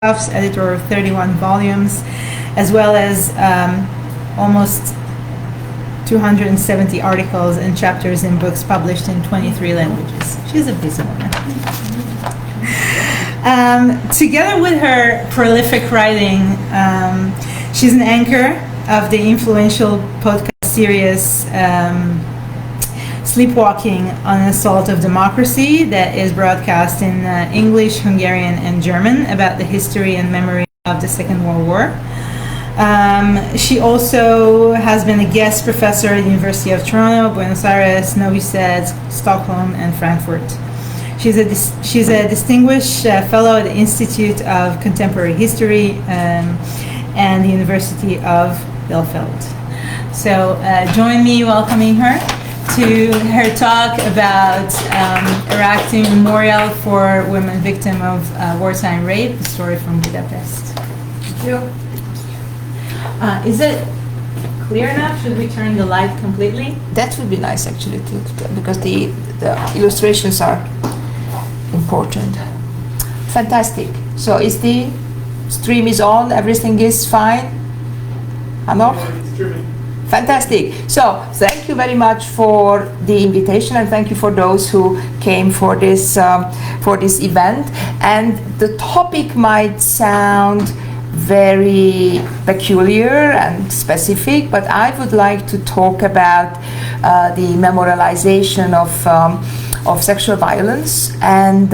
editor of 31 volumes, as well as almost 270 articles and chapters in books published in 23 languages. She's a busy woman. Together with her prolific writing, she's an anchor of the influential podcast series Sleepwalking on Assault of Democracy that is broadcast in English, Hungarian, and German about the history and memory of the Second World War. She also has been a guest professor at the University of Toronto, Buenos Aires, Novi Sad, Stockholm, and Frankfurt. She's a distinguished fellow at the Institute of Contemporary History and the University of Bielefeld. So join me welcoming her to her talk about Erecting Memorial for Women Victims of Wartime Rape, a story from Budapest. Thank you. Is it clear enough? Should we turn the light completely? That would be nice, actually, because the illustrations are important. Fantastic. So is the stream is on? Everything is fine? Amor? Fantastic. So thank you very much for the invitation, and thank you for those who came for this event. And the topic might sound very peculiar and specific, but I would like to talk about the memorialization of sexual violence, and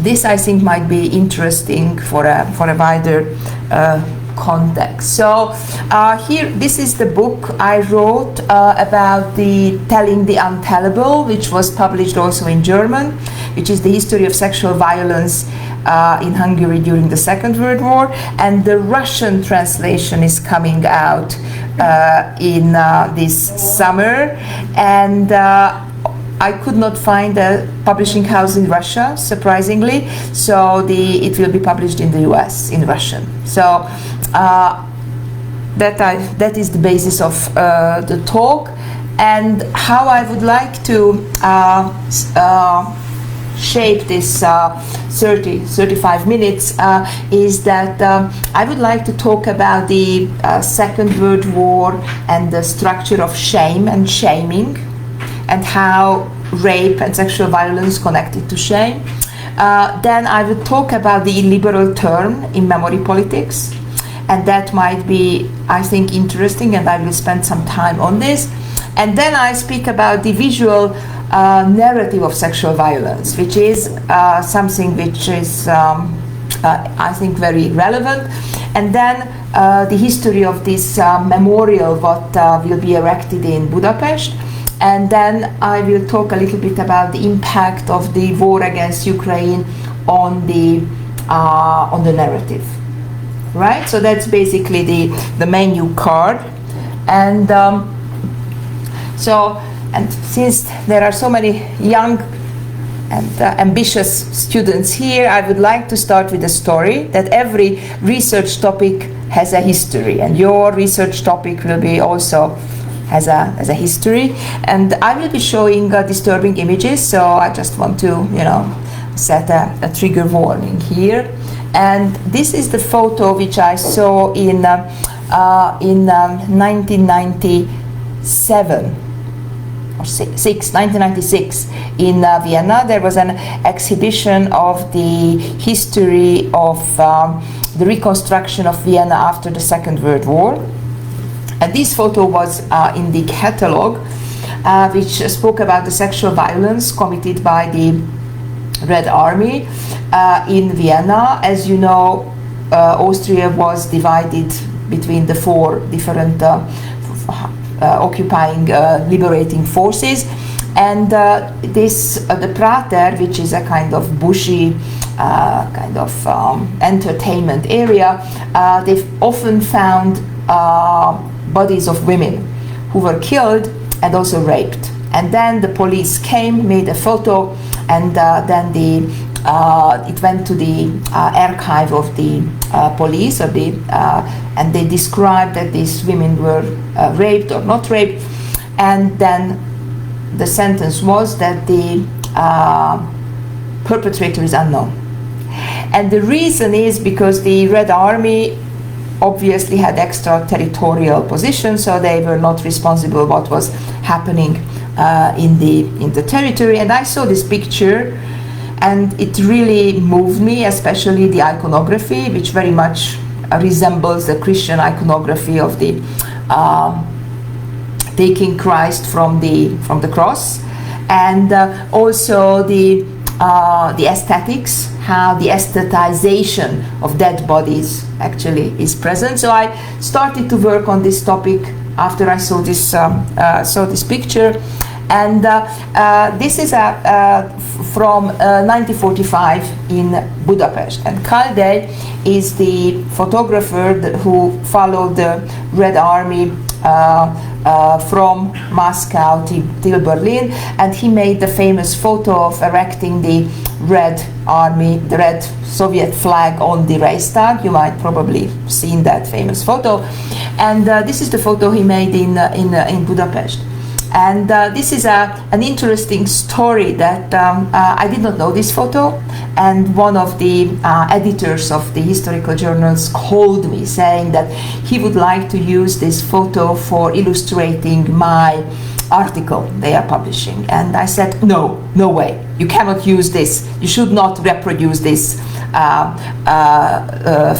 this I think might be interesting for a wider context. So here, this is the book I wrote about the Telling the Untellable, which was published also in German, which is the history of sexual violence in Hungary during the Second World War, and the Russian translation is coming out in this summer, and I could not find a publishing house in Russia, surprisingly, so it will be published in the US in Russian. So that is the basis of the talk, and how I would like to shape this 35 minutes is that I would like to talk about the Second World War and the structure of shame and shaming, and how rape and sexual violence connected to shame. Then I would talk about the illiberal term in memory politics, and that might be, I think, interesting, and I will spend some time on this. And then I speak about the visual narrative of sexual violence, which is something which is, I think, very relevant. And then the history of this memorial, what will be erected in Budapest. And then I will talk a little bit about the impact of the war against Ukraine on the narrative, right? So that's basically the menu card, and and since there are so many young and ambitious students here, I would like to start with a story that every research topic has a history, and your research topic will be also has a history, and I will be showing disturbing images, so I just want to set a trigger warning here. And this is the photo which I saw in 1997 or 1996 in Vienna. There was an exhibition of the history of the reconstruction of Vienna after the Second World War. And this photo was in the catalogue, which spoke about the sexual violence committed by the Red Army in Vienna. As you know, Austria was divided between the four different occupying liberating forces, and the Prater, which is a kind of bushy entertainment area, they've often found bodies of women who were killed and also raped. And then the police came, made a photo, and then it went to the archive of the police, and they described that these women were raped or not raped, and then the sentence was that the perpetrator is unknown. And the reason is because the Red Army obviously had extraterritorial positions, so they were not responsible what was happening in the territory. And I saw this picture, and it really moved me, especially the iconography, which very much resembles the Christian iconography of the taking Christ from the cross, and also the aesthetics, how the aesthetization of dead bodies actually is present. So I started to work on this topic after I saw this picture, and this is from 1945 in Budapest. And Kalde is the photographer who followed the Red Army from Moscow till Berlin, and he made the famous photo of erecting the Red Army, the red Soviet flag on the Reichstag. You might probably seen that famous photo, and this is the photo he made in Budapest. And this is an interesting story that I did not know this photo, and one of the editors of the historical journals called me saying that he would like to use this photo for illustrating my article they are publishing. And I said, no way, you cannot use this, you should not reproduce this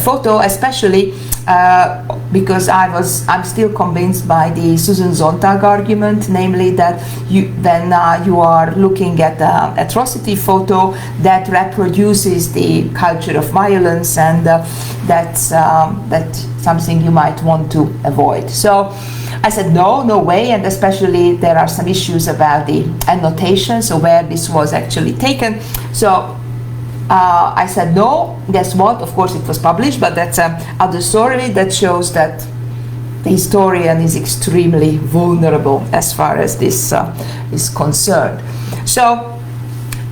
photo, especially because I'm still convinced by the Susan Sontag argument, namely that you are looking at an atrocity photo that reproduces the culture of violence, and that's something you might want to avoid. So I said no way, and especially there are some issues about the annotation, so where this was actually taken. So I said no. Guess what? Of course it was published, but that's another story that shows that the historian is extremely vulnerable as far as this is concerned. So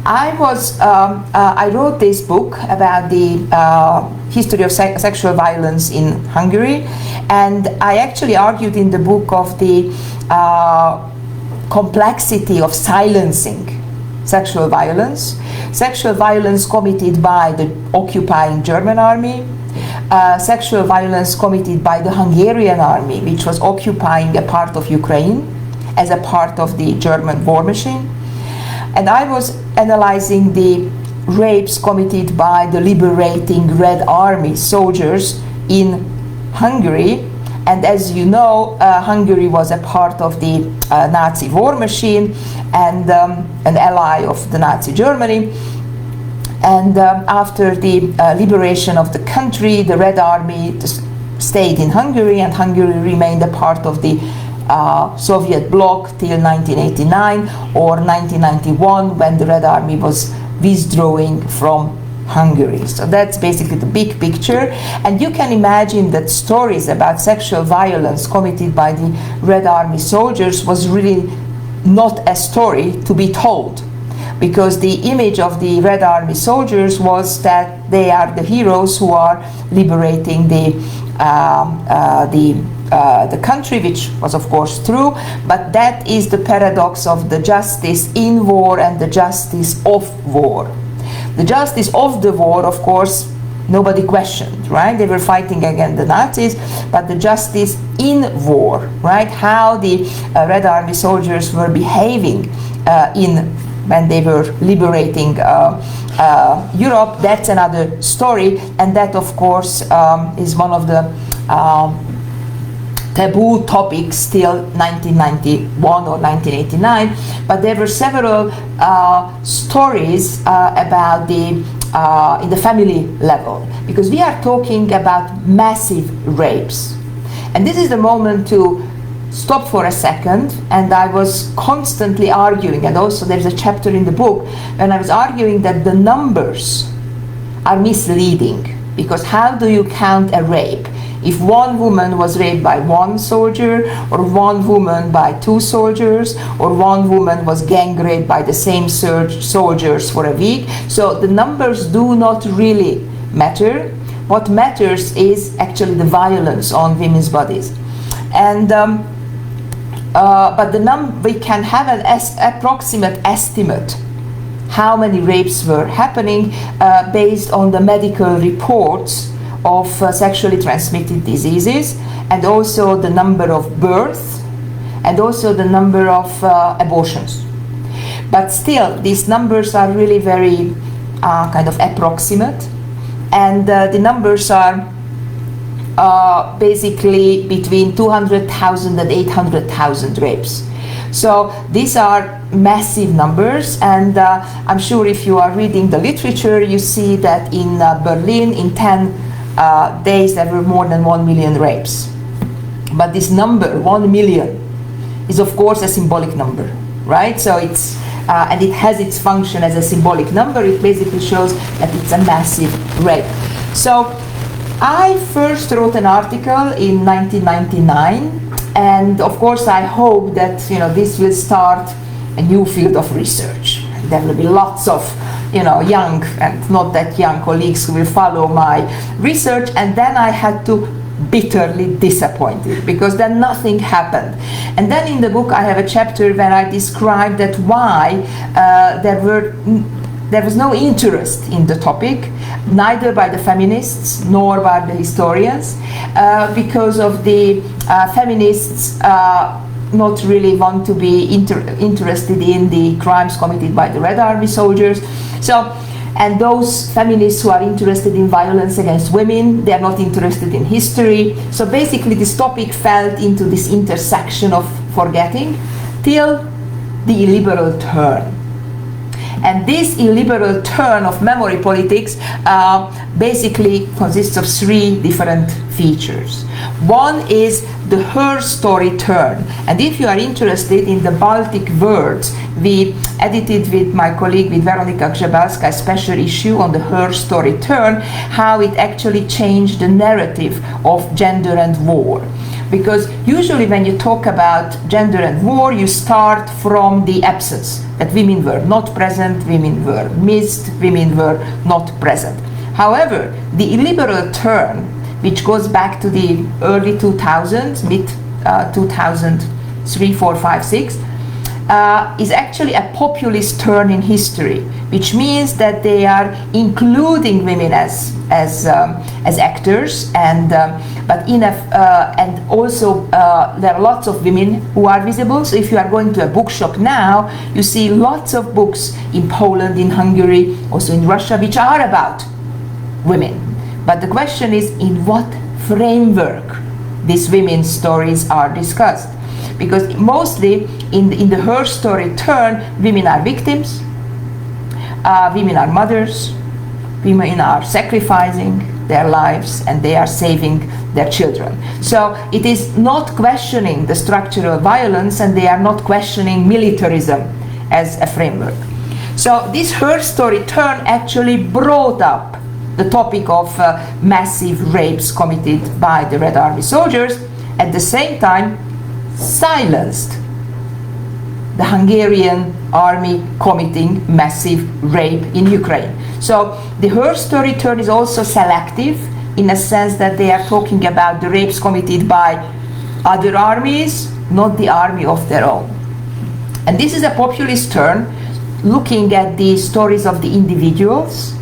I wrote this book about the history of sexual violence in Hungary, and I actually argued in the book of the complexity of silencing sexual violence committed by the occupying German army, sexual violence committed by the Hungarian army, which was occupying a part of Ukraine as a part of the German war machine. And I was analyzing the rapes committed by the liberating Red Army soldiers in Hungary. And as you know, Hungary was a part of the Nazi war machine and an ally of the Nazi Germany. And after the liberation of the country, the Red Army stayed in Hungary, and Hungary remained a part of the Soviet bloc till 1989 or 1991, when the Red Army was withdrawing from Hungary. So that's basically the big picture, and you can imagine that stories about sexual violence committed by the Red Army soldiers was really not a story to be told, because the image of the Red Army soldiers was that they are the heroes who are liberating the country, which was of course true, but that is the paradox of the justice in war and the justice of war. The justice of the war, of course, nobody questioned, right? They were fighting against the Nazis, but the justice in war, right? How the Red Army soldiers were behaving when they were liberating Europe, that's another story, and that, of course, is one of the taboo topics till 1991 or 1989, but there were several stories about in the family level, because we are talking about massive rapes. And this is the moment to stop for a second, and I was constantly arguing, and also there's a chapter in the book when I was arguing that the numbers are misleading, because how do you count a rape? If one woman was raped by one soldier, or one woman by two soldiers, or one woman was gang raped by the same soldiers for a week. So the numbers do not really matter. What matters is actually the violence on women's bodies. And but we can have an approximate estimate how many rapes were happening based on the medical reports of sexually transmitted diseases, and also the number of births, and also the number of abortions. But still, these numbers are really very kind of approximate, and the numbers are basically between 200,000 and 800,000 rapes. So these are massive numbers, and I'm sure if you are reading the literature, you see that in Berlin, in 10 days, there were more than 1 million rapes. But this number, 1 million, is of course a symbolic number, right? So it's, and it has its function as a symbolic number. It basically shows that it's a massive rape. So I first wrote an article in 1999, and of course I hope that this will start a new field of research. There will be lots of young and not that young colleagues who will follow my research, and then I had to bitterly disappointed because then nothing happened. And then in the book I have a chapter where I describe that why there was no interest in the topic, neither by the feminists nor by the historians, because of the feminists not really want to be interested in the crimes committed by the Red Army soldiers. So, and those feminists who are interested in violence against women, they are not interested in history. So basically this topic fell into this intersection of forgetting till the illiberal turn. And this illiberal turn of memory politics basically consists of 3 different features. One is the her story turn. And if you are interested in the Baltic words, we edited with my colleague, with Weronika Grzebalska, a special issue on the her story turn, how it actually changed the narrative of gender and war. Because usually when you talk about gender and war, you start from the absence, that women were not present, women were missed, women were not present. However, the illiberal turn, which goes back to the early 2000s, mid 2003, 4, 5, 6, is actually a populist turn in history, which means that they are including women as actors, and but and also there are lots of women who are visible. So if you are going to a bookshop now, you see lots of books in Poland, in Hungary, also in Russia, which are about women. But the question is, in what framework these women's stories are discussed? Because mostly in the her story turn, women are victims, women are mothers, women are sacrificing their lives, and they are saving their children. So it is not questioning the structural violence, and they are not questioning militarism as a framework. So this her story turn actually brought up the topic of massive rapes committed by the Red Army soldiers, at the same time silenced the Hungarian army committing massive rape in Ukraine. So the her story turn is also selective in a sense that they are talking about the rapes committed by other armies, not the army of their own. And this is a populist turn, looking at the stories of the individuals,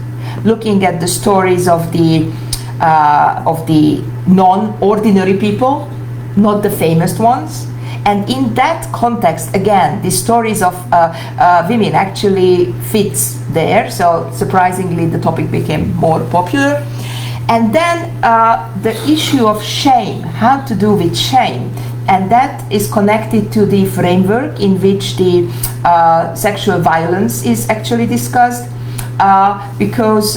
looking at the stories of the non-ordinary people, not the famous ones. And in that context, again, the stories of women actually fits there. So surprisingly, the topic became more popular. And then the issue of shame, how to do with shame. And that is connected to the framework in which the sexual violence is actually discussed, because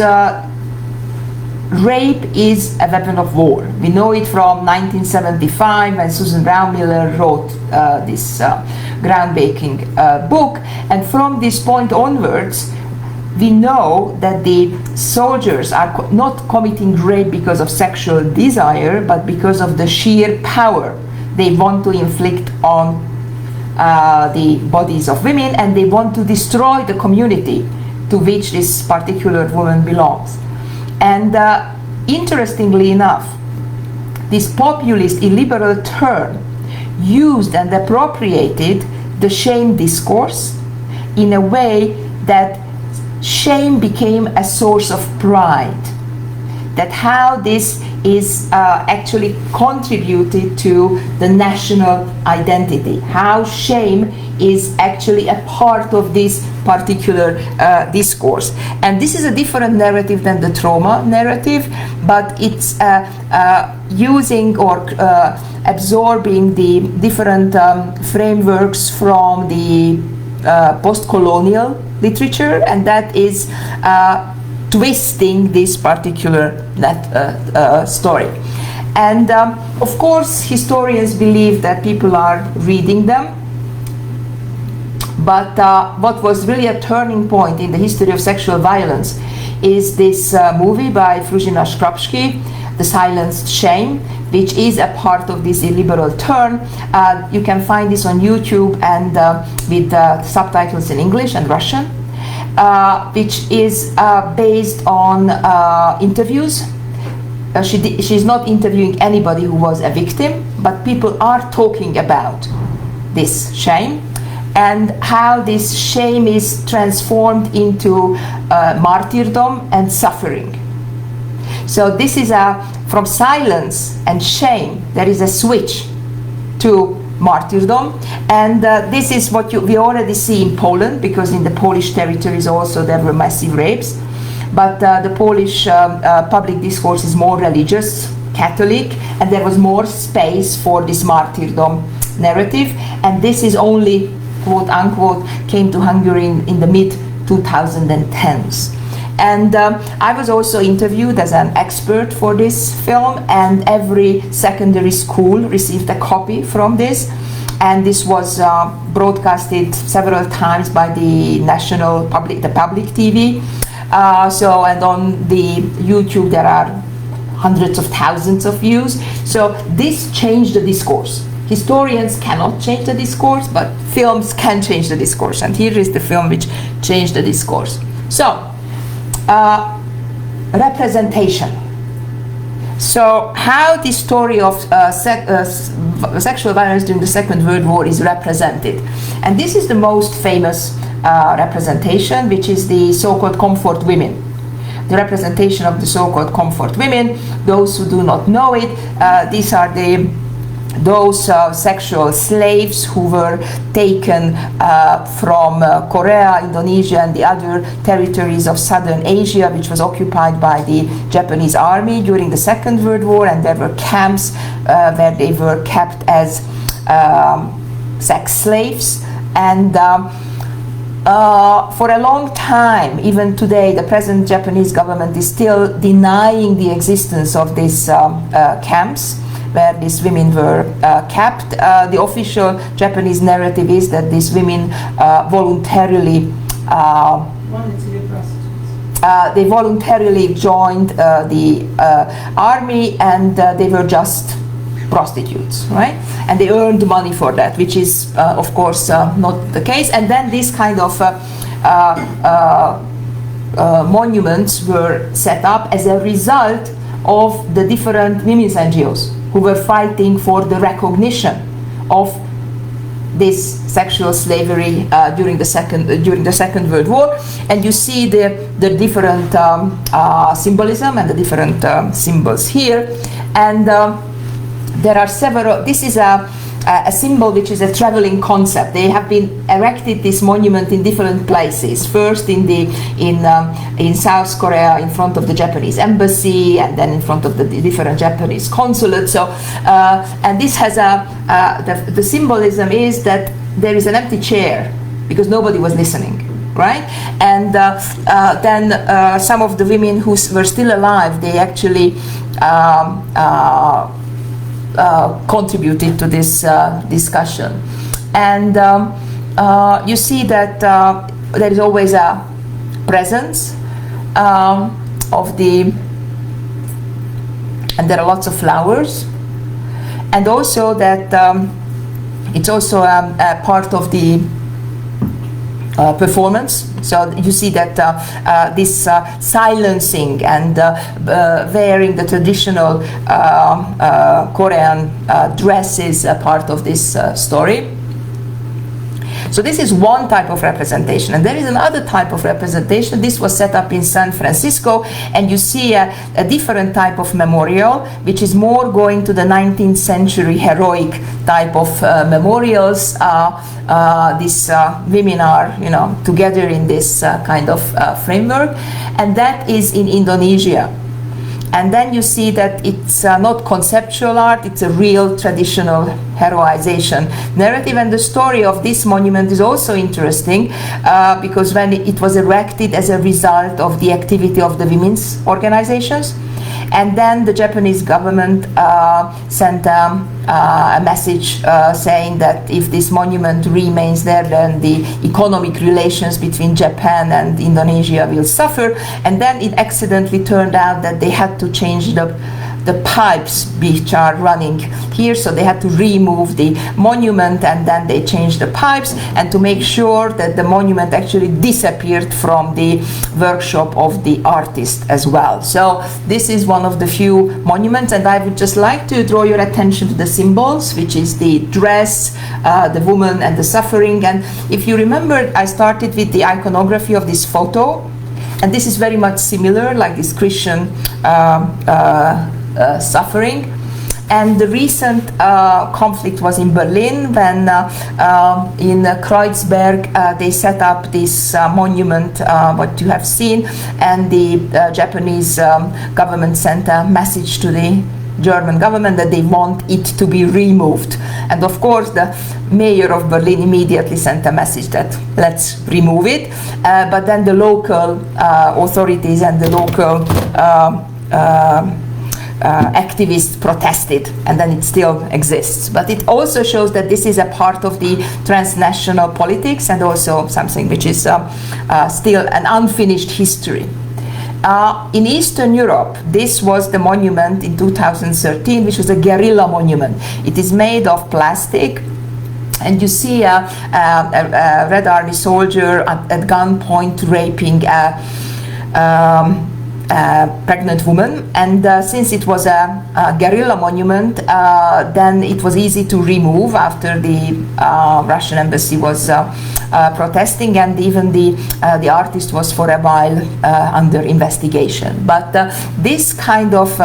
rape is a weapon of war. We know it from 1975 when Susan Brown Miller wrote this groundbreaking book, and from this point onwards we know that the soldiers are not committing rape because of sexual desire, but because of the sheer power they want to inflict on the bodies of women, and they want to destroy the community to which this particular woman belongs. And interestingly enough, this populist illiberal turn used and appropriated the shame discourse in a way that shame became a source of pride. That how this is actually contributed to the national identity, how shame is actually a part of this particular discourse. And this is a different narrative than the trauma narrative, but it's using or absorbing the different frameworks from the post-colonial literature, and that is twisting this particular story. And of course, historians believe that people are reading them. But what was really a turning point in the history of sexual violence is this movie by Fruzina Shkrapsky, The Silenced Shame, which is a part of this illiberal turn. You can find this on YouTube and with subtitles in English and Russian, which is based on interviews. She's not interviewing anybody who was a victim, but people are talking about this shame and how this shame is transformed into martyrdom and suffering. So this is from silence and shame, there is a switch to martyrdom, and this is what we already see in Poland, because in the Polish territories also there were massive rapes, but the Polish public discourse is more religious, Catholic, and there was more space for this martyrdom narrative, and this is only, quote unquote, came to Hungary in the mid 2010s. And I was also interviewed as an expert for this film, and every secondary school received a copy from this, and this was broadcasted several times by the public TV. And on the YouTube there are hundreds of thousands of views. So this changed the discourse. Historians cannot change the discourse, but films can change the discourse, and here is the film which changed the discourse. So, representation. So how the story of sexual violence during the Second World War is represented. And this is the most famous representation, which is the so-called comfort women. The representation of the so-called comfort women. Those who do not know it, these are those sexual slaves who were taken from Korea, Indonesia, and the other territories of southern Asia, which was occupied by the Japanese army during the Second World War, and there were camps where they were kept as sex slaves. And for a long time, even today, the present Japanese government is still denying the existence of these camps where these women were kept. The official Japanese narrative is that these women voluntarily they voluntarily joined the army, and they were just prostitutes, right? And they earned money for that, which is of course not the case. And then this kind of monuments were set up as a result of the different women's NGOs who were fighting for the recognition of this sexual slavery during the Second World War. And you see the different symbolism and the different symbols here. And there are several. This is a symbol which is a traveling concept. They have been erected this monument in different places. First in South Korea, in front of the Japanese embassy, and then in front of the different Japanese consulates. So and this has the symbolism is that there is an empty chair because nobody was listening, right? And then some of the women who were still alive, they actually contributed to this discussion. And you see that there is always a presence of the, and there are lots of flowers, and also that it's also a part of the performance. So you see that this silencing and wearing the traditional Korean dress is a part of this story. So this is one type of representation. And there is another type of representation. This was set up in San Francisco, and you see a different type of memorial, which is more going to the 19th century heroic type of memorials. These women are, together in this kind of framework, and that is in Indonesia. And then you see that it's not conceptual art, it's a real traditional heroization narrative. And the story of this monument is also interesting because when it was erected as a result of the activity of the women's organizations, and then the Japanese government sent a message saying that if this monument remains there, then the economic relations between Japan and Indonesia will suffer. And then it accidentally turned out that they had to change the pipes which are running here, so they had to remove the monument, and then they changed the pipes, and to make sure that the monument actually disappeared from the workshop of the artist as well. So this is one of the few monuments, and I would just like to draw your attention to the symbols, which is the dress, the woman, and the suffering. And if you remember, I started with the iconography of this photo, and this is very much similar, like this Christian suffering. And the recent conflict was in Berlin when in Kreuzberg they set up this monument, what you have seen, and the Japanese government sent a message to the German government that they want it to be removed. And of course the mayor of Berlin immediately sent a message that let's remove it, but then the local authorities and the local activists protested, and then it still exists. But it also shows that this is a part of the transnational politics, and also something which is still an unfinished history. In Eastern Europe, this was the monument in 2013, which was a guerrilla monument. It is made of plastic, and you see a Red Army soldier at gunpoint raping pregnant woman, and since it was a guerrilla monument, then it was easy to remove after the Russian embassy was protesting, and even the artist was for a while under investigation. But this kind of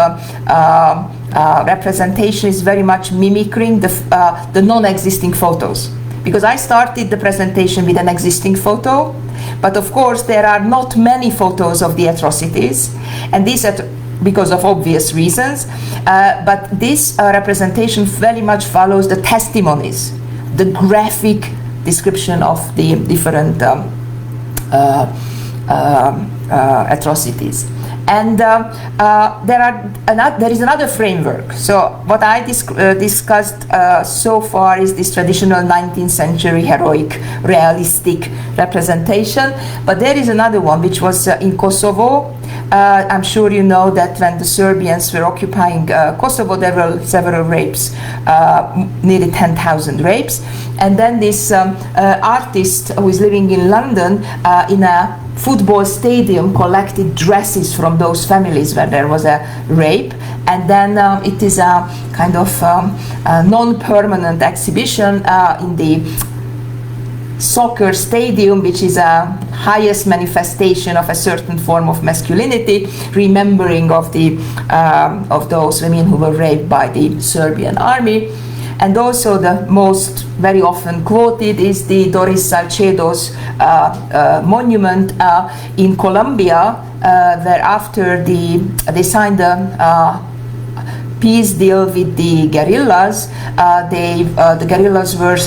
representation is very much mimicking the non-existing photos. Because I started the presentation with an existing photo, but of course there are not many photos of the atrocities, and these because of obvious reasons, but this representation very much follows the testimonies, the graphic description of the different atrocities. And there is another framework. So what I discussed so far is this traditional 19th century heroic realistic representation, but there is another one which was in Kosovo. I'm sure you know that when the Serbians were occupying Kosovo, there were several rapes, nearly 10,000 rapes, and then this artist who is living in London in a football stadium collected dresses from those families where there was a rape, and then it is a kind of non-permanent exhibition in the soccer stadium, which is a highest manifestation of a certain form of masculinity, remembering of those women who were raped by the Serbian army. And also the most very often quoted is the Doris Salcedo's monument in Colombia, where after they signed a peace deal with the guerrillas, the guerrillas were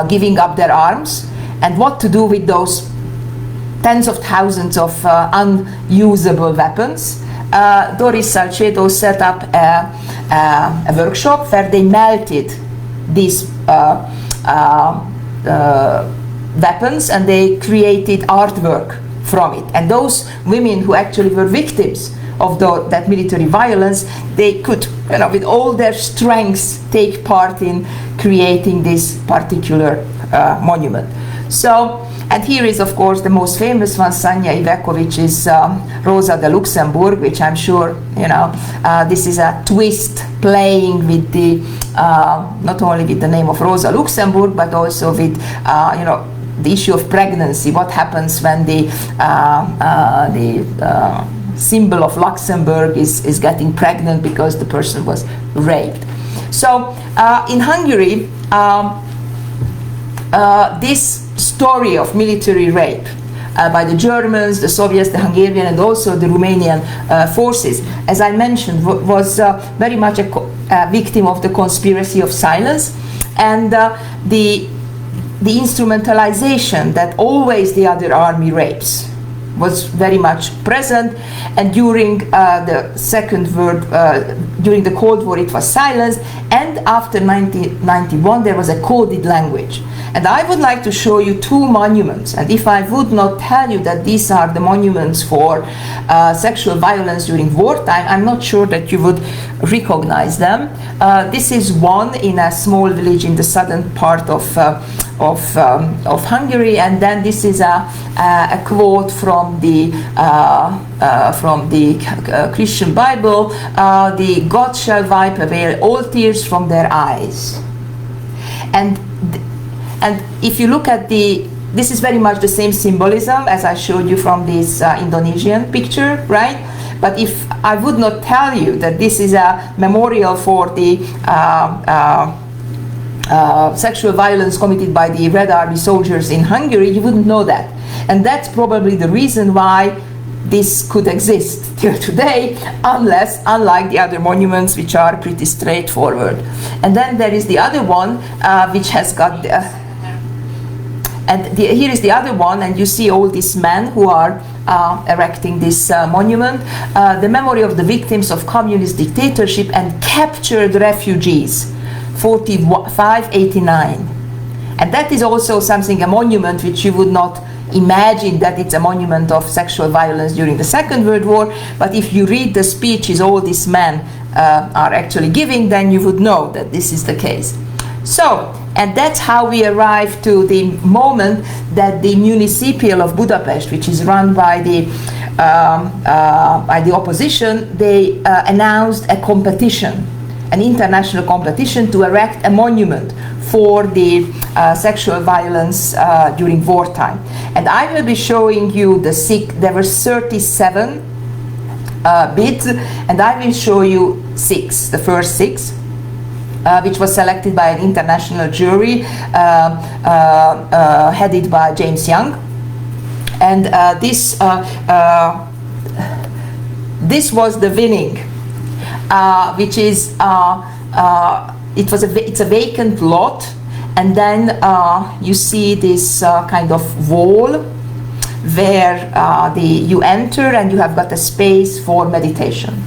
giving up their arms, and what to do with those tens of thousands of unusable weapons. Doris Salcedo set up a workshop where they melted these weapons, and they created artwork from it. And those women who actually were victims of that military violence, they could, with all their strengths, take part in creating this particular monument. So, And here is, of course, the most famous one, Sanja Ivekovich's Rosa de Luxembourg, which I'm sure, you know, this is a twist playing with the, not only with the name of Rosa Luxemburg, but also with, you know, the issue of pregnancy. What happens when the symbol of Luxembourg is getting pregnant because the person was raped. So in Hungary, this story of military rape by the Germans, the Soviets, the Hungarian, and also the Romanian forces, as I mentioned, was very much a victim of the conspiracy of silence, and the instrumentalization that always the other army rapes was very much present. And during during the Cold War, it was silenced, and after 1991 there was a coded language. And I would like to show you two monuments, and if I would not tell you that these are the monuments for sexual violence during wartime, I'm not sure that you would recognize them. This is one in a small village in the southern part of Hungary, and then this is a quote from the Christian Bible, the God shall wipe away all tears from their eyes. And if you look at this is very much the same symbolism as I showed you from this Indonesian picture, right? But if I would not tell you that this is a memorial for the sexual violence committed by the Red Army soldiers in Hungary, you wouldn't know that. And that's probably the reason why this could exist till today, unlike the other monuments, which are pretty straightforward. And then there is the other one, which has got here is the other one, and you see all these men who are erecting this monument, the memory of the victims of communist dictatorship and captured refugees, 45-89. And that is also something, a monument which you would not imagine that it's a monument of sexual violence during the Second World War, but if you read the speeches all these men are actually giving, then you would know that this is the case. So, and that's how we arrive to the moment that the municipal of Budapest, which is run by the opposition, they announced a competition, an international competition to erect a monument for the sexual violence during wartime. And I will be showing you there were 37 bids, and I will show you the first six. Which was selected by an international jury headed by James Young, and this was the winning, which is it's a vacant lot, and then you see this kind of wall where you enter, and you have got a space for meditation.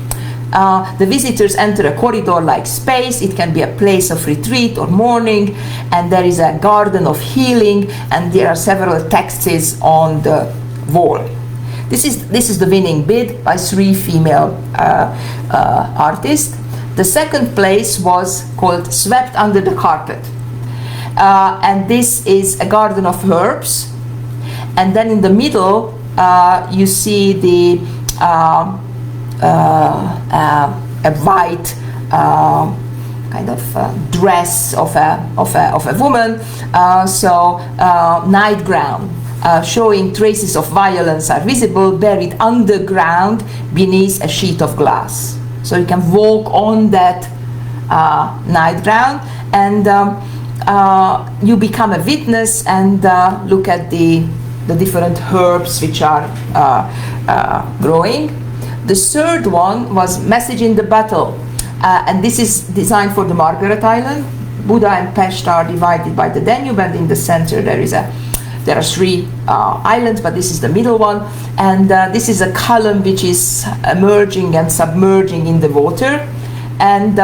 The visitors enter a corridor-like space. It can be a place of retreat or mourning, and there is a garden of healing, and there are several texts on the wall. This is the winning bid by 3 female artists. The second place was called Swept Under the Carpet, and this is a garden of herbs, and then in the middle you see the a white kind of dress of a woman, nightgown, showing traces of violence are visible, buried underground beneath a sheet of glass. So you can walk on that nightgown, and you become a witness and look at the different herbs which are growing. The third one was Message in the Battle, and this is designed for the Margaret Island. Buda and Pest are divided by the Danube, and in the center there are 3 islands, but this is the middle one, and this is a column which is emerging and submerging in the water, and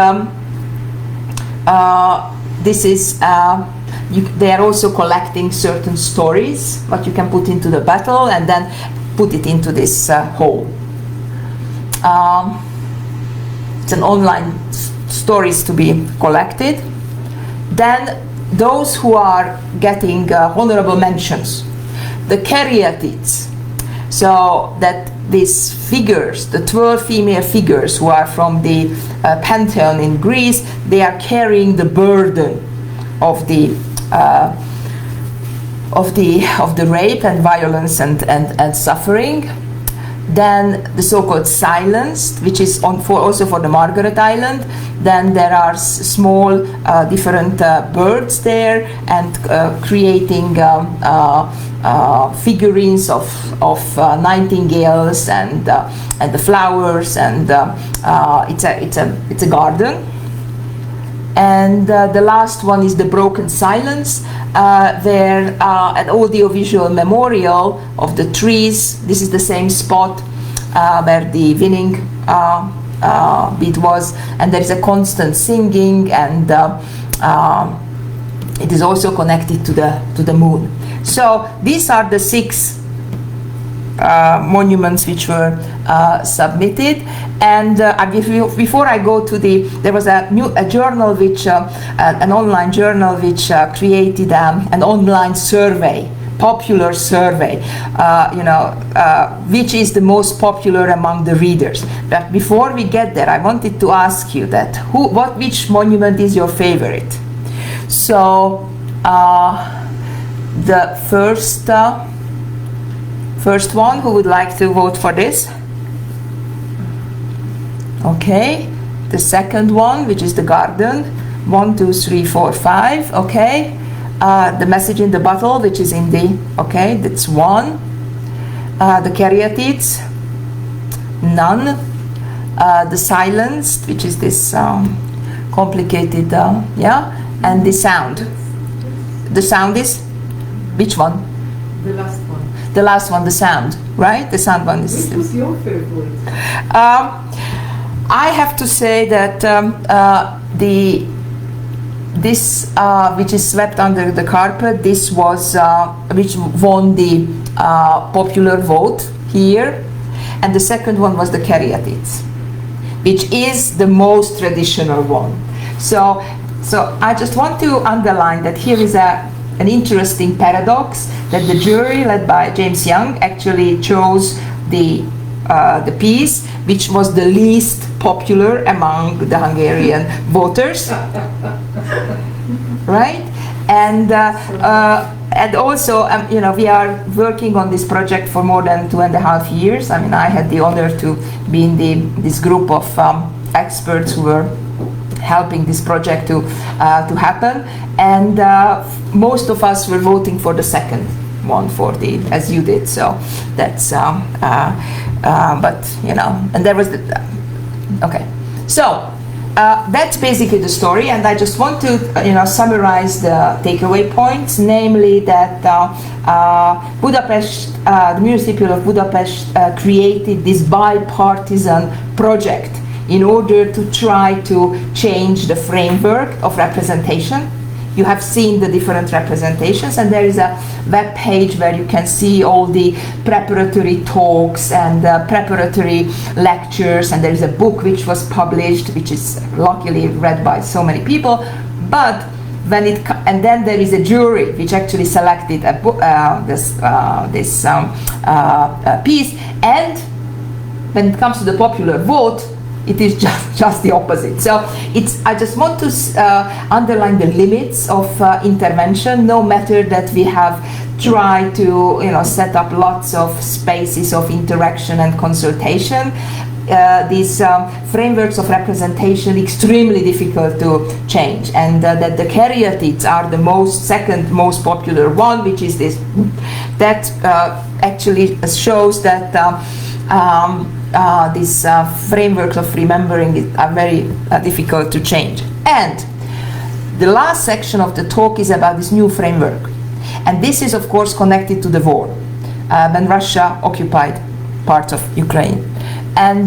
this is they are also collecting certain stories what you can put into the battle and then put it into this hole. It's an online stories to be collected. Then those who are getting honorable mentions, the caryatids. So that these figures, the 12 female figures who are from the pantheon in Greece, they are carrying the burden of the rape and violence and suffering. Then the so-called silenced, which is also for the Margaret Island. Then there are small different birds there, and creating figurines of nightingales and the flowers, and it's a garden. And the last one is the broken silence, where an audiovisual memorial of the trees. This is the same spot where the winning beat was, and there is a constant singing, and it is also connected to the moon. So these are the 6 monuments which were submitted. And before I go to there was a journal which, an online journal which created an online survey, popular survey, which is the most popular among the readers. But before we get there, I wanted to ask you that which monument is your favorite? So the first one, who would like to vote for this? Okay. The second one, which is the garden. 1, 2, 3, 4, 5. Okay. The message in the bottle, which is in the, okay, that's 1. The caryatids, none. The silenced, which is this complicated, yeah, and the sound. The sound is, which one? The last one. The last one, the sound, right? The sound one is. Which was your favorite? I have to say that this which is swept under the carpet, this was which won the popular vote here, and the second one was the caryatids, which is the most traditional one. So I just want to underline that here is an interesting paradox, that the jury led by James Young actually chose the piece which was the least popular among the Hungarian voters, right? And also, we are working on this project for more than 2.5 years. I mean, I had the honor to be in this group of experts who were helping this project to happen, and most of us were voting for the second one, as you did. So that's but and there was okay. So that's basically the story, and I just want to summarize the takeaway points, namely that Budapest, the municipality of Budapest, created this bipartisan project in order to try to change the framework of representation. You have seen the different representations, and there is a web page where you can see all the preparatory talks and preparatory lectures, and there is a book which was published, which is luckily read by so many people. But and then there is a jury which actually selected this piece, and when it comes to the popular vote, it is just the opposite. So I just want to underline the limits of intervention, no matter that we have tried to set up lots of spaces of interaction and consultation. These frameworks of representation extremely difficult to change, and that the caryatids are the second most popular one, which is this, that actually shows that these frameworks of remembering are very difficult to change. And the last section of the talk is about this new framework, and this is of course connected to the war when Russia occupied parts of Ukraine, and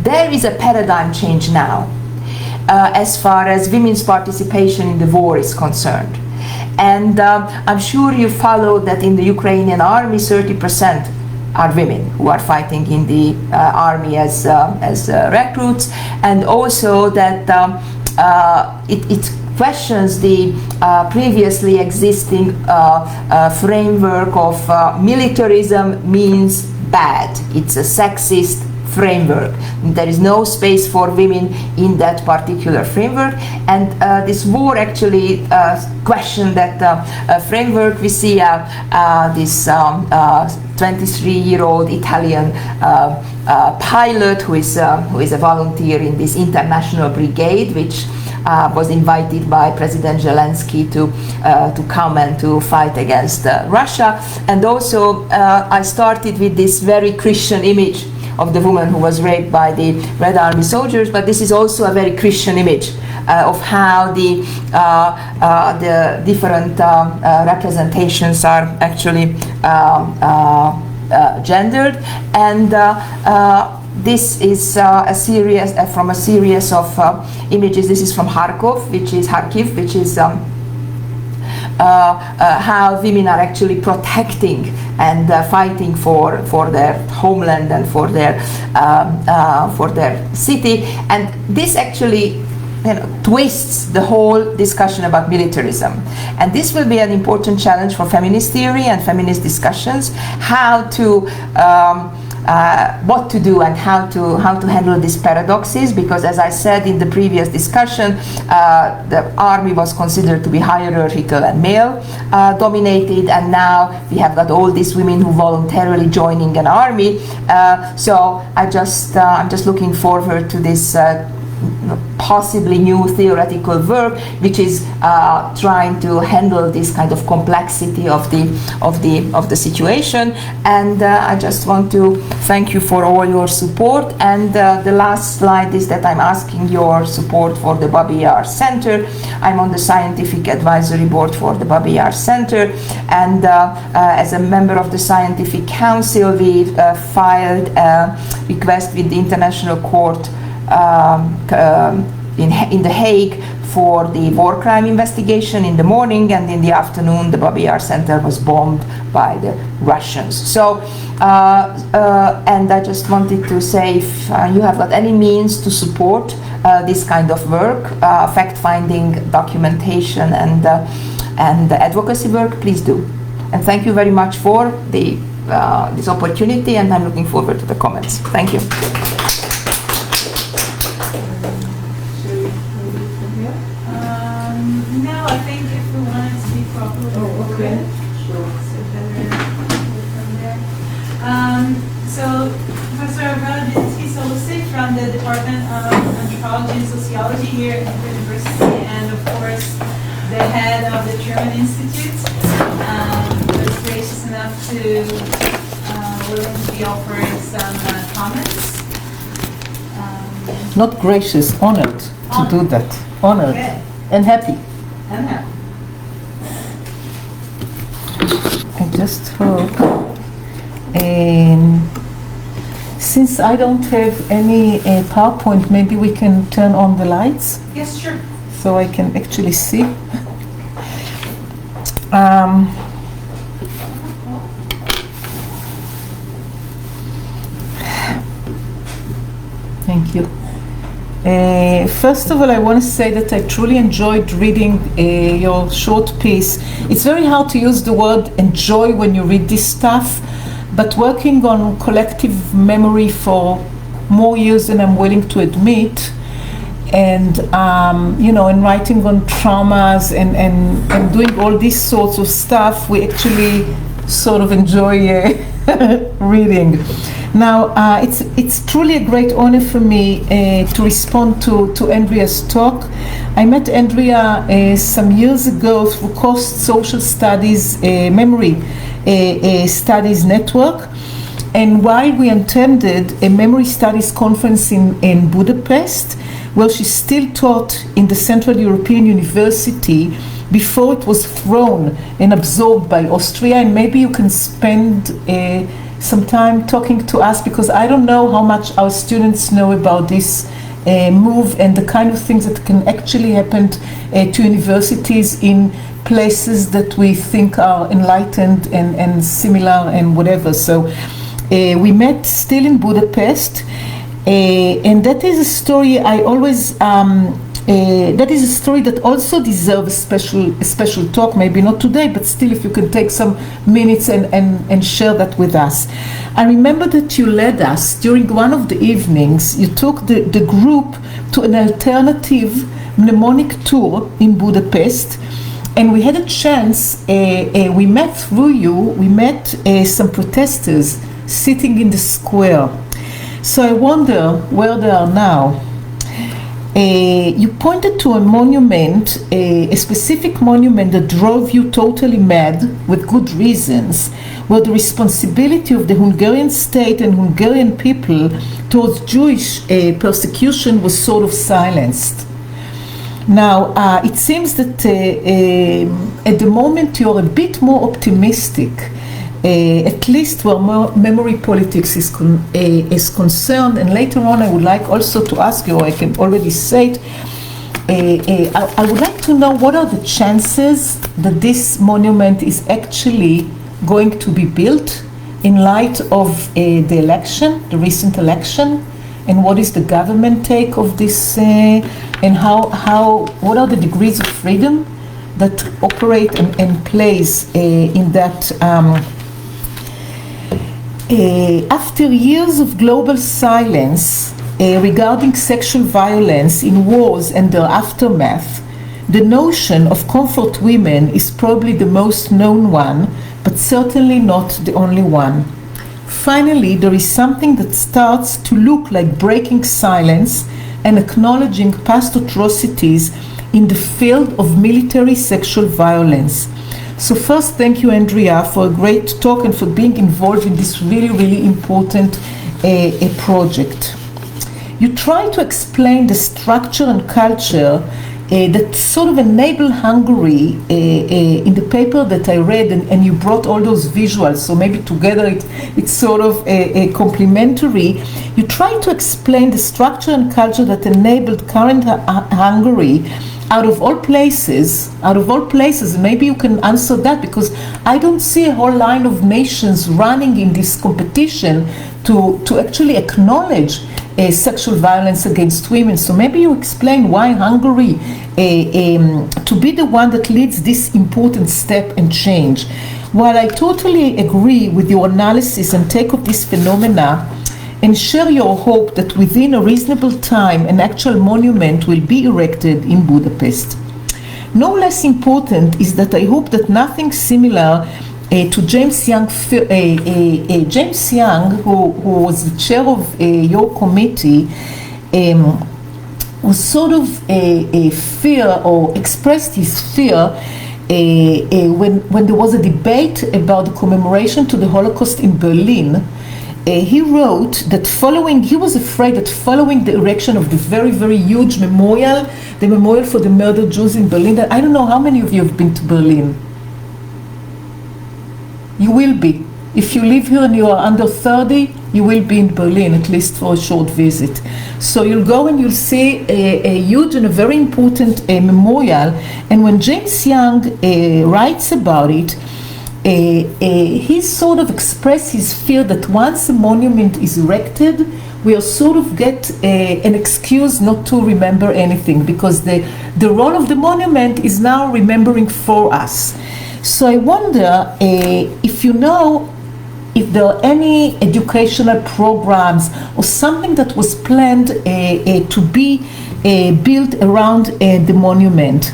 there is a paradigm change now as far as women's participation in the war is concerned. And I'm sure you follow that in the Ukrainian army 30% are women who are fighting in the army as recruits, and also that it's questions the previously existing framework of militarism means bad. It's a sexist framework. There is no space for women in that particular framework, and this war actually questioned that framework. We see this 23-year-old Italian pilot who is a volunteer in this international brigade, which was invited by President Zelensky to come and to fight against Russia. And also I started with this very Christian image of the woman who was raped by the Red Army soldiers, but this is also a very Christian image of how the different representations are actually gendered. And this is a series from a series of images. This is from Kharkiv, which is how women are actually protecting and fighting for their homeland and for their city. And this actually twists the whole discussion about militarism. And this will be an important challenge for feminist theory and feminist discussions, how to what to do and how to handle these paradoxes, because as I said in the previous discussion, the army was considered to be hierarchical and male dominated, and now we have got all these women who voluntarily joining an army. So I'm just looking forward to this possibly new theoretical work, which is trying to handle this kind of complexity of the situation. And I just want to thank you for all your support. And the last slide is that I'm asking your support for the Babi Yar Center. I'm on the scientific advisory board for the Babi Yar Center, and as a member of the scientific council, we filed a request with the International Court in The Hague for the war crime investigation in the morning, and in the afternoon the Babi Yar Center was bombed by the Russians. So and I just wanted to say, if you have got any means to support this kind of work, fact-finding, documentation, and advocacy work, please do. And thank you very much for this opportunity, and I'm looking forward to the comments. Thank you. No, I think if we wanted to be properly recorded, so better from there. So Professor Vienitzki-Srussi from the Department of Anthropology and Sociology here at the University, and of course the head of the German Institute, was gracious enough to willing to be offering some comments. Not gracious, honored to do that. Honored. Okay. And happy. And happy. I just hope, since I don't have any PowerPoint, maybe we can turn on the lights Yes, sure. so I can actually see. Thank you. First of all, I want to say that I truly enjoyed reading your short piece. It's very hard to use the word enjoy when you read this stuff, but working on collective memory for more years than I'm willing to admit, and and writing on traumas and doing all these sorts of stuff, we actually sort of enjoy reading. Now, it's truly a great honor for me to respond to Andrea's talk. I met Andrea some years ago through Coast Social Studies Memory Studies Network, and while we attended a memory studies conference in Budapest, where she still taught in the Central European University before it was thrown and absorbed by Austria. And maybe you can spend some time talking to us, because I don't know how much our students know about this move and the kind of things that can actually happen to universities in places that we think are enlightened and similar and whatever. So we met still in Budapest, And that is a story I always, that is a story that also deserves a special talk, maybe not today, but still if you can take some minutes and share that with us. I remember that you led us during one of the evenings, you took the group to an alternative mnemonic tour in Budapest, and we had a chance, we met through you, we met some protesters sitting in the square. So I wonder where they are now. You pointed to a monument, a specific monument that drove you totally mad with good reasons, where the responsibility of the Hungarian state and Hungarian people towards Jewish persecution was sort of silenced. Now, it seems that at the moment you're a bit more optimistic, at least where memory politics is concerned. And later on, I would like also to ask you, or I can already say it, I would like to know what are the chances that this monument is actually going to be built in light of the election, the recent election, and what is the government take of this, and what are the degrees of freedom that operate and plays in that. After years of global silence regarding sexual violence in wars and their aftermath, the notion of comfort women is probably the most known one, but certainly not the only one. Finally, there is something that starts to look like breaking silence and acknowledging past atrocities in the field of military sexual violence. So first, thank you, Andrea, for a great talk and for being involved in this really, really important project. You try to explain the structure and culture that sort of enable Hungary in the paper that I read, and you brought all those visuals, so maybe together it's sort of complementary. You try to explain the structure and culture that enabled current Hungary out of all places, and maybe you can answer that, because I don't see a whole line of nations running in this competition to actually acknowledge sexual violence against women. So maybe you explain why Hungary to be the one that leads this important step and change. While I totally agree with your analysis and take of this phenomena, and share your hope that within a reasonable time an actual monument will be erected in Budapest. No less important is that I hope that nothing similar to James Young, who was the chair of your committee, was sort of a fear, or expressed his fear when there was a debate about the commemoration to the Holocaust in Berlin. He wrote that he was afraid that following the erection of the very, very huge memorial, the memorial for the murdered Jews in Berlin, that I don't know how many of you have been to Berlin. You will be. If you live here and you are under 30, you will be in Berlin, at least for a short visit. So you'll go and you'll see a huge and a very important memorial. And when James Young writes about it, he sort of expressed his fear that once a monument is erected, we'll sort of get an excuse not to remember anything, because the role of the monument is now remembering for us. So I wonder if you know if there are any educational programs or something that was planned to be built around the monument.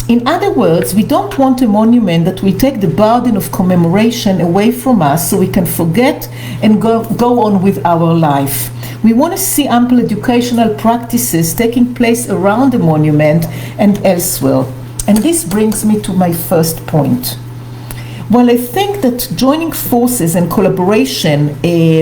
In other words, we don't want a monument that will take the burden of commemoration away from us so we can forget and go on with our life. We want to see ample educational practices taking place around the monument and elsewhere. And this brings me to my first point. Well, I think that joining forces and collaboration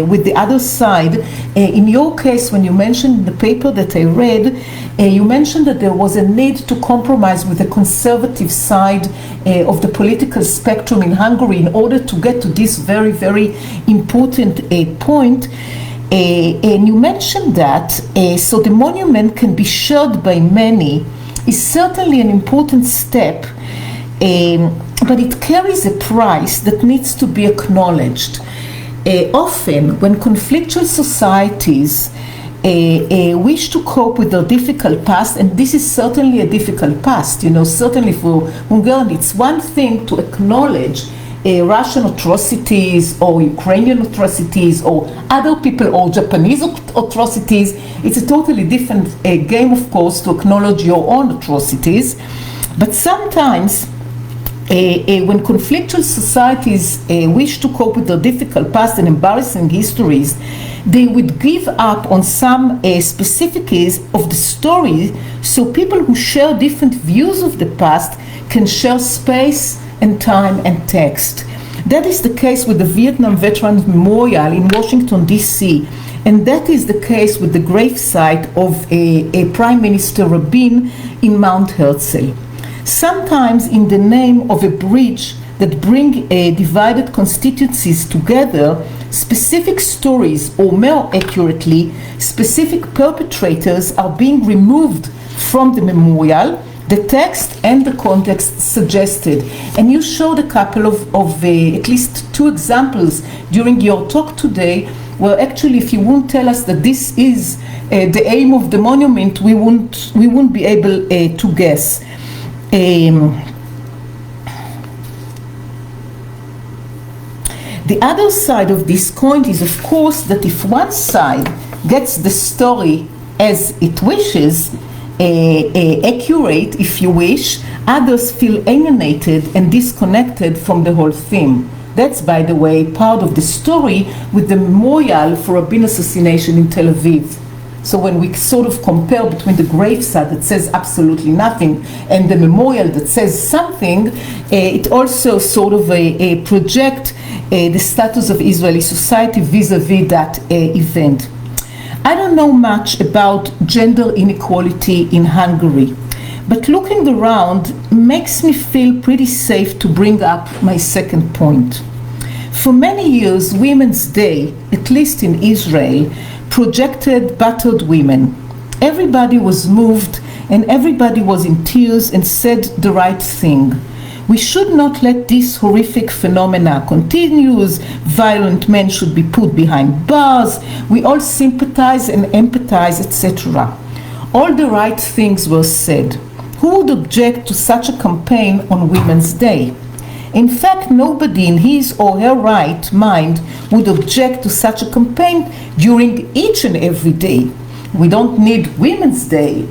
with the other side, in your case, when you mentioned in the paper that I read, you mentioned that there was a need to compromise with the conservative side of the political spectrum in Hungary in order to get to this very, very important point. And you mentioned that, so the monument can be shared by many, is certainly an important step, but it carries a price that needs to be acknowledged. Often, when conflictual societies wish to cope with their difficult past, and this is certainly a difficult past, certainly for Hungarian. It's one thing to acknowledge Russian atrocities or Ukrainian atrocities or other people or Japanese atrocities. It's a totally different game, of course, to acknowledge your own atrocities. But sometimes when conflictual societies wish to cope with their difficult past and embarrassing histories, they would give up on some specificities of the story, so people who share different views of the past can share space and time and text. That is the case with the Vietnam Veterans Memorial in Washington, D.C., and that is the case with the gravesite of a Prime Minister Rabin in Mount Herzl. Sometimes in the name of a bridge that bring divided constituencies together, specific stories, or more accurately, specific perpetrators are being removed from the memorial, the text and the context suggested. And you showed a couple of at least two examples during your talk today, where actually if you won't tell us that this is the aim of the monument, we won't be able to guess. The other side of this coin is, of course, that if one side gets the story as it wishes, accurate, if you wish, others feel alienated and disconnected from the whole theme. That's, by the way, part of the story with the memorial for Rabin assassination in Tel Aviv. So when we sort of compare between the gravesite that says absolutely nothing and the memorial that says something, it also sort of project the status of Israeli society vis-a-vis that event. I don't know much about gender inequality in Hungary, but looking around makes me feel pretty safe to bring up my second point. For many years, Women's Day, at least in Israel, projected battered women. Everybody was moved and everybody was in tears and said the right thing. We should not let this horrific phenomena continue. Violent men should be put behind bars. We all sympathize and empathize, etc. All the right things were said. Who would object to such a campaign on Women's Day? In fact, nobody in his or her right mind would object to such a campaign during each and every day. We don't need Women's Day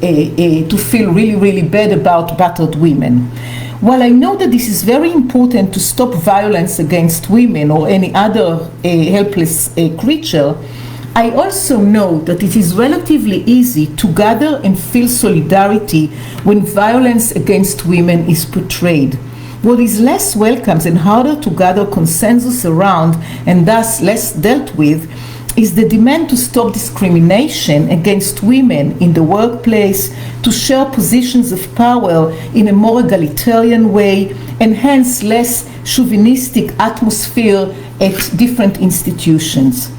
to feel really, really bad about battered women. While I know that this is very important to stop violence against women or any other helpless creature, I also know that it is relatively easy to gather and feel solidarity when violence against women is portrayed. What is less welcome and harder to gather consensus around, and thus less dealt with, is the demand to stop discrimination against women in the workplace, to share positions of power in a more egalitarian way, and hence less chauvinistic atmosphere at different institutions.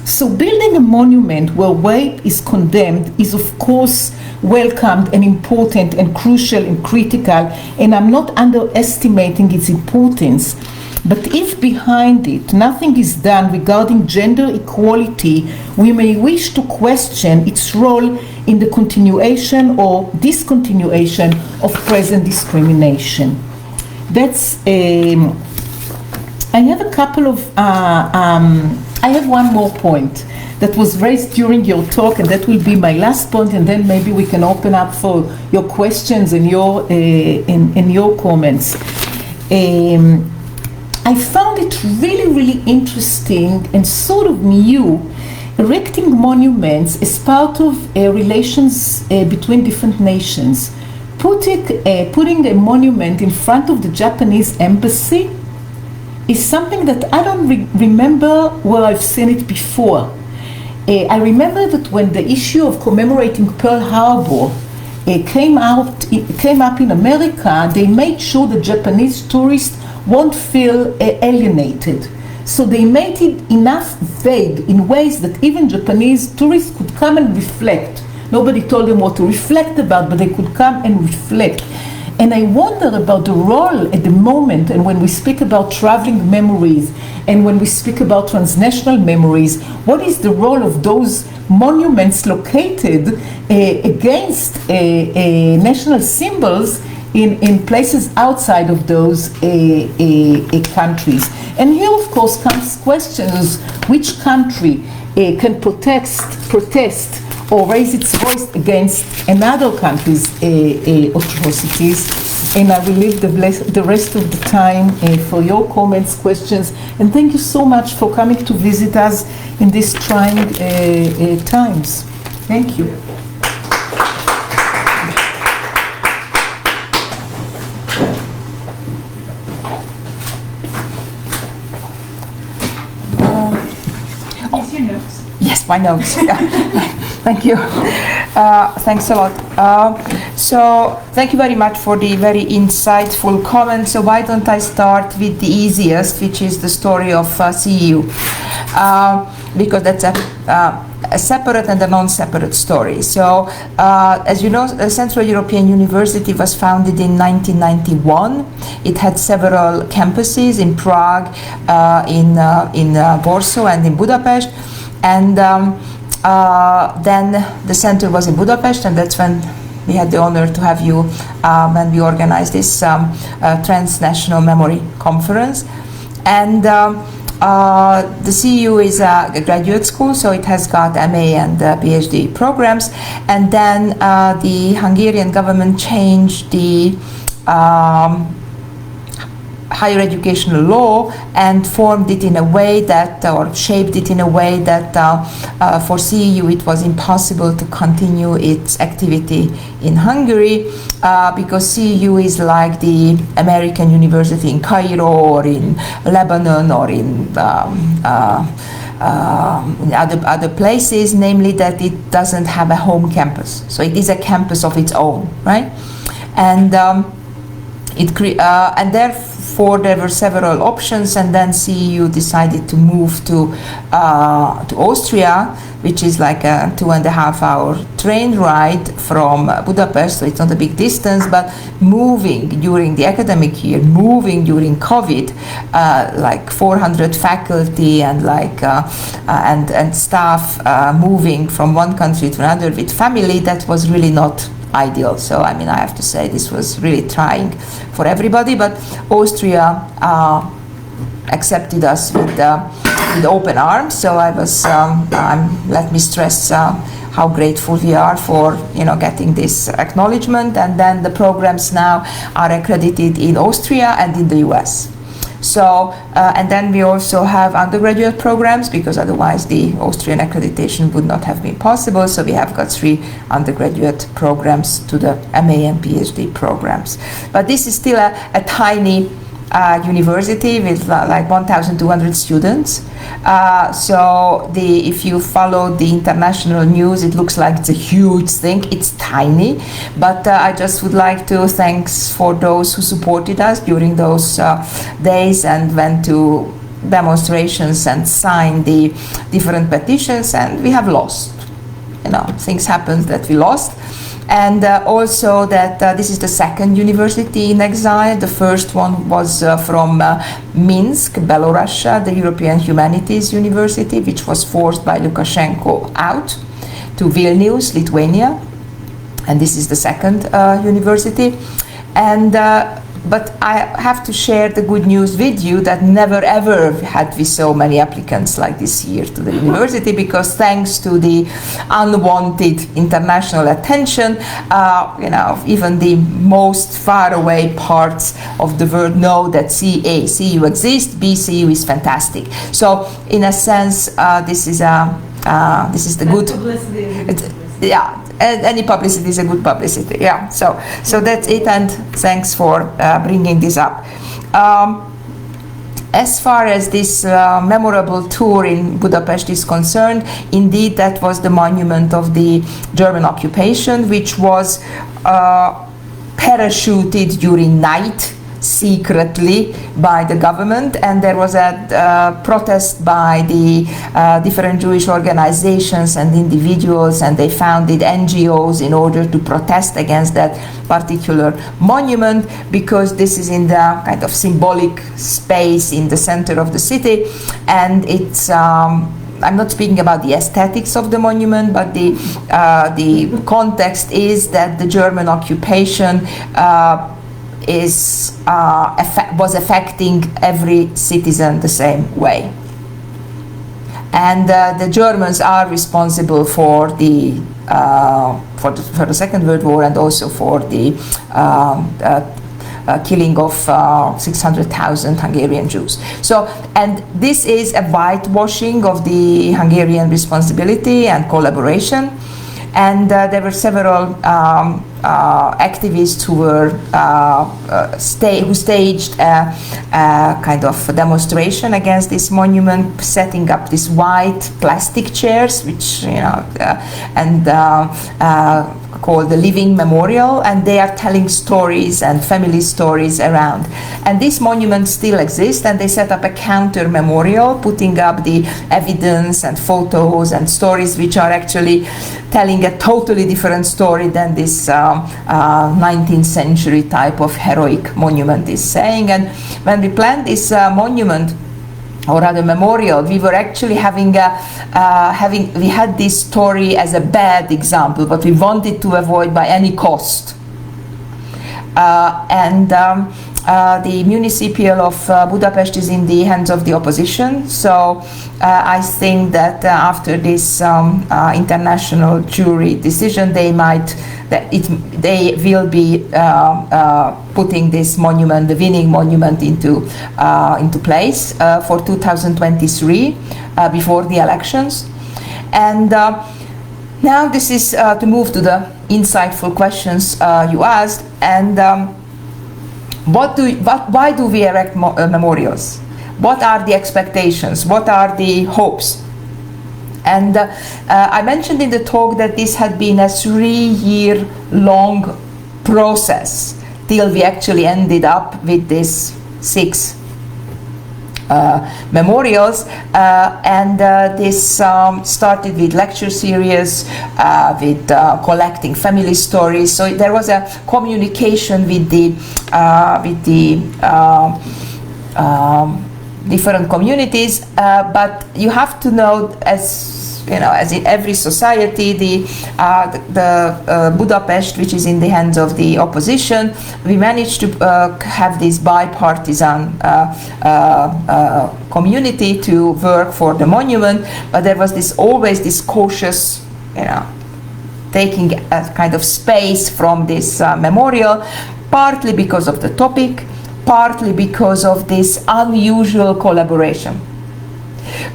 So building a monument where rape is condemned is of course welcomed and important and crucial and critical, and I'm not underestimating its importance. But if behind it nothing is done regarding gender equality, we may wish to question its role in the continuation or discontinuation of present discrimination. That's I have a couple of I have one more point that was raised during your talk, and that will be my last point, and then maybe we can open up for your questions and your comments. I found it really, really interesting and sort of new, erecting monuments as part of relations between different nations. Putting a monument in front of the Japanese embassy is something that I don't remember where I've seen it before. I remember that when the issue of commemorating Pearl Harbor came up in America, they made sure that Japanese tourists won't feel alienated. So they made it enough vague in ways that even Japanese tourists could come and reflect. Nobody told them what to reflect about, but they could come and reflect. And I wonder about the role at the moment, and when we speak about traveling memories, and when we speak about transnational memories, what is the role of those monuments located against national symbols in places outside of those countries? And here, of course, comes questions: which country can protest or raise its voice against another country's atrocities? And I will leave the rest of the time for your comments, questions, and thank you so much for coming to visit us in these trying times. Thank you. Yes, my notes. Yeah. Thank you. Thanks a lot. So thank you very much for the very insightful comments. So why don't I start with the easiest, which is the story of CEU, because that's a separate and a non-separate story. So as you know, Central European University was founded in 1991. It had several campuses in Prague, in Warsaw, and in Budapest. And then the center was in Budapest, and that's when we had the honor to have you when we organized this transnational memory conference. And the CEU is a graduate school, so it has got MA and PhD programs. And then the Hungarian government changed the higher educational law and formed it in a way that, or shaped it in a way that for CEU it was impossible to continue its activity in Hungary because CEU is like the American university in Cairo or in Lebanon or in other places, namely that it doesn't have a home campus. So it is a campus of its own, right? And and therefore there were several options, and then CEU decided to move to Austria, which is like a 2.5-hour train ride from Budapest, so it's not a big distance, but moving during the academic year, moving during COVID, like 400 faculty and like and staff moving from one country to another with family, that was really not ideal. So I mean, I have to say this was really trying for everybody, but Austria accepted us with open arms. So I was, let me stress how grateful we are for getting this acknowledgement. And then the programs now are accredited in Austria and in the US. So, and then we also have undergraduate programs, because otherwise the Austrian accreditation would not have been possible. So we have got 3 undergraduate programs to the MA and PhD programs. But this is still a tiny university with like 1,200 students. So if you follow the international news, it looks like it's a huge thing. It's tiny, but I just would like to thanks for those who supported us during those days and went to demonstrations and signed the different petitions, and we have lost. Things happen that we lost. And also that this is the second university in exile. The first one was from Minsk, Belarus, the European Humanities University, which was forced by Lukashenko out to Vilnius, Lithuania. And this is the second university. And but I have to share the good news with you that never ever had we so many applicants like this year to the university, because thanks to the unwanted international attention, even the most far away parts of the world know that CEU exists, CEU is fantastic. So in a sense, this is the good publicity. Yeah. Any publicity is a good publicity, yeah. So that's it, and thanks for bringing this up. As far as this memorable tour in Budapest is concerned, indeed that was the monument of the German occupation, which was parachuted during night secretly by the government, and there was a protest by the different Jewish organizations and individuals, and they founded NGOs in order to protest against that particular monument, because this is in the kind of symbolic space in the center of the city, and it's I'm not speaking about the aesthetics of the monument, but the context is that the German occupation was affecting every citizen the same way, and the Germans are responsible for the Second World War, and also for the killing of 600,000 Hungarian Jews. So, and this is a whitewashing of the Hungarian responsibility and collaboration. And there were several activists who were who staged a kind of demonstration against this monument, setting up these white plastic chairs, which called the Living Memorial, and they are telling stories and family stories around. And this monument still exists, and they set up a counter memorial, putting up the evidence and photos and stories which are actually telling a totally different story than this 19th century type of heroic monument is saying. And when we planned this monument, or rather memorial, we were actually we had this story as a bad example, but we wanted to avoid by any cost. The municipal of Budapest is in the hands of the opposition, so I think that after this international jury decision, they will be putting this monument, the winning monument, into place for 2023 before the elections. And now this is to move to the insightful questions you asked. And why do we erect memorials? What are the expectations? What are the hopes? And I mentioned in the talk that this had been a 3-year-long process till we actually ended up with these 6 memorials, and this started with lecture series, with collecting family stories. So there was a communication with the different communities, but you have to know, as in every society, the Budapest, which is in the hands of the opposition, we managed to have this bipartisan community to work for the monument, but there was always this cautious, taking a kind of space from this memorial, partly because of the topic, partly because of this unusual collaboration.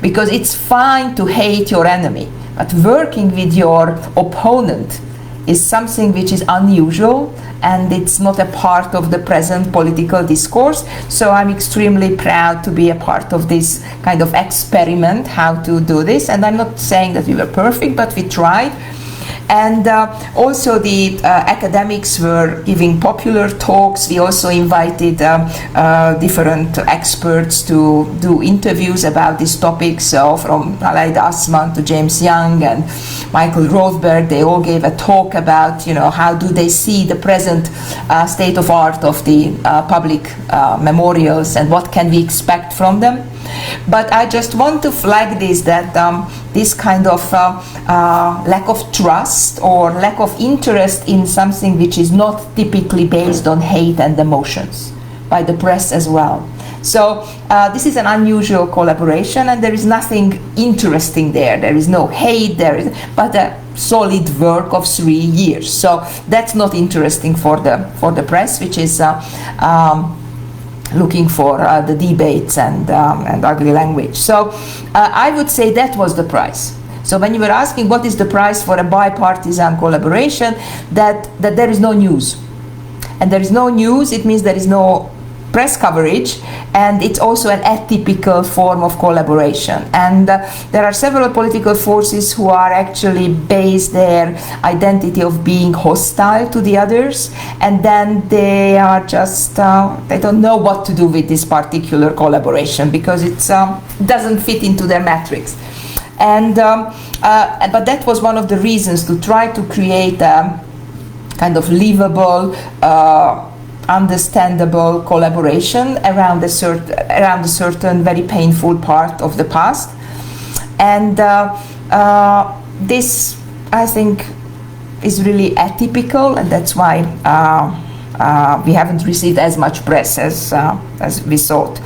Because it's fine to hate your enemy, but working with your opponent is something which is unusual, and it's not a part of the present political discourse. So I'm extremely proud to be a part of this kind of experiment, how to do this. And I'm not saying that we were perfect, but we tried. And also the academics were giving popular talks. We also invited different experts to do interviews about this topic. So from Aleida Assmann to James Young and Michael Rothberg, they all gave a talk about, how do they see the present state of art of the public memorials, and what can we expect from them. But I just want to flag this, that this kind of lack of trust or lack of interest in something which is not typically based on hate and emotions by the press as well. So this is an unusual collaboration, and there is nothing interesting there. There is no hate, but a solid work of 3 years. So that's not interesting for the press, which is looking for the debates and ugly language. So I would say that was the price. So when you were asking what is the price for a bipartisan collaboration, that there is no news. And there is no news, it means there is no press coverage, and it's also an atypical form of collaboration. And there are several political forces who are actually base their identity of being hostile to the others, and then they are just they don't know what to do with this particular collaboration because it doesn't fit into their matrix. And but that was one of the reasons to try to create a kind of livable, understandable collaboration around a certain very painful part of the past. And this, I think, is really atypical, and that's why we haven't received as much press as we thought.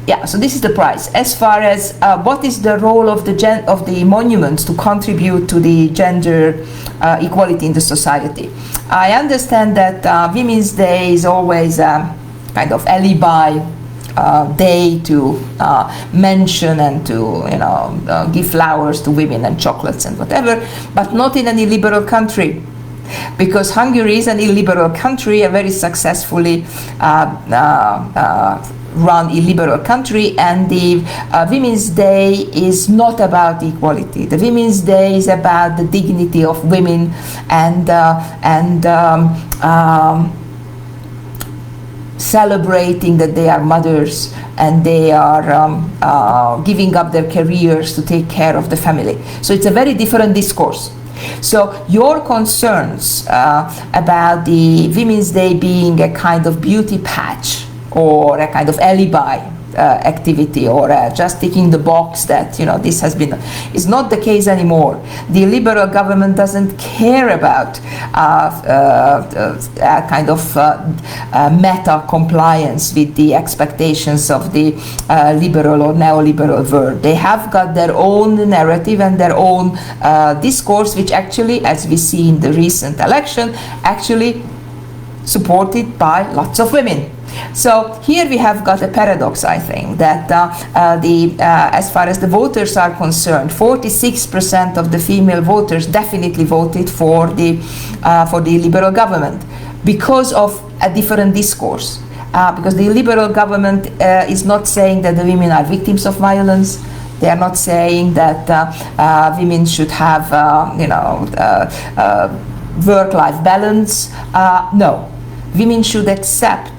Yeah, so this is the prize. As far as what is the role of the monuments to contribute to the gender equality in the society, I understand that Women's Day is always a kind of alibi day to mention and to give flowers to women and chocolates and whatever, but not in an illiberal country. Because Hungary is an illiberal country, a very successfully run illiberal country, and the Women's Day is not about equality. The Women's Day is about the dignity of women and celebrating that they are mothers and they are giving up their careers to take care of the family. So it's a very different discourse. So your concerns about the Women's Day being a kind of beauty patch or a kind of alibi activity, or just ticking the box that this has been, is not the case anymore. The liberal government doesn't care about kind of meta compliance with the expectations of the liberal or neoliberal world. They have got their own narrative and their own discourse, which actually, as we see in the recent election, actually supported by lots of women. So here we have got a paradox, I think, that as far as the voters are concerned, 46% of the female voters definitely voted for the liberal government because of a different discourse. Because the liberal government is not saying that the women are victims of violence. They are not saying that women should have work-life balance. No, women should accept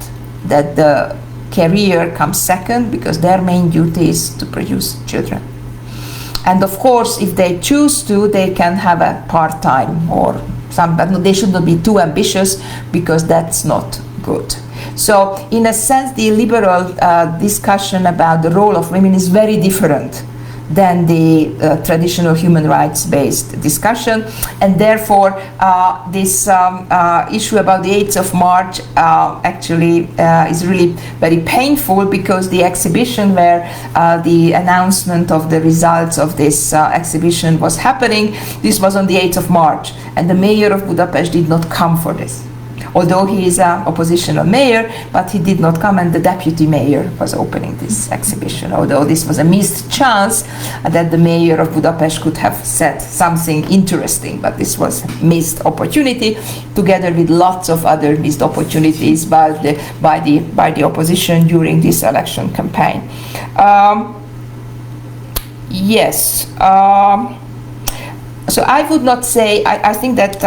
that the career comes second because their main duty is to produce children. And of course, if they choose to, they can have a part-time or some, but they should not be too ambitious because that's not good. So in a sense, the liberal discussion about the role of women is very different than the traditional human rights-based discussion, and therefore this issue about the 8th of March actually is really very painful, because the exhibition where the announcement of the results of this exhibition was happening, this was on the 8th of March, and the mayor of Budapest did not come for this. Although he is an oppositional mayor, but he did not come, and the deputy mayor was opening this exhibition. Although this was a missed chance that the mayor of Budapest could have said something interesting, but this was a missed opportunity, together with lots of other missed opportunities by the opposition during this election campaign. Yes. So I would not say, I think that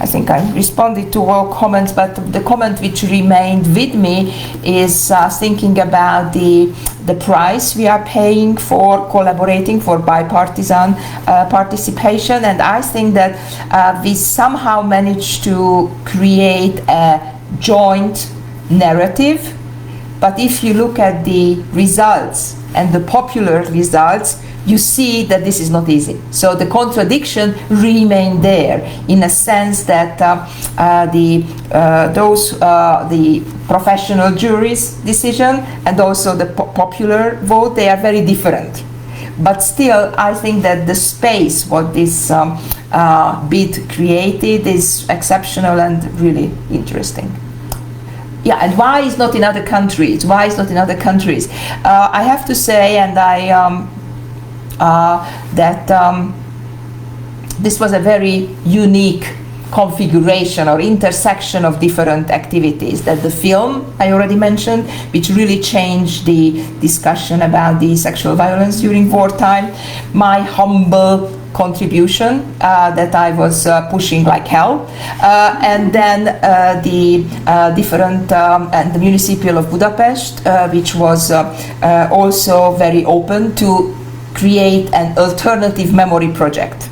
I think I responded to all comments, but the comment which remained with me is thinking about the price we are paying for collaborating, for bipartisan participation, and I think that we somehow managed to create a joint narrative, but if you look at the results and the popular results, you see that this is not easy. So the contradiction remained there, in a sense that the professional jury's decision and also the popular vote, they are very different. But still, I think that the space what this bid created is exceptional and really interesting. Yeah, and why is not in other countries? Why is not in other countries? I have to say, and that this was a very unique configuration or intersection of different activities. That the film I already mentioned, which really changed the discussion about the sexual violence during wartime, my humble contribution that I was pushing like hell, and then the different and the municipal of Budapest, which was also very open to create an alternative memory project.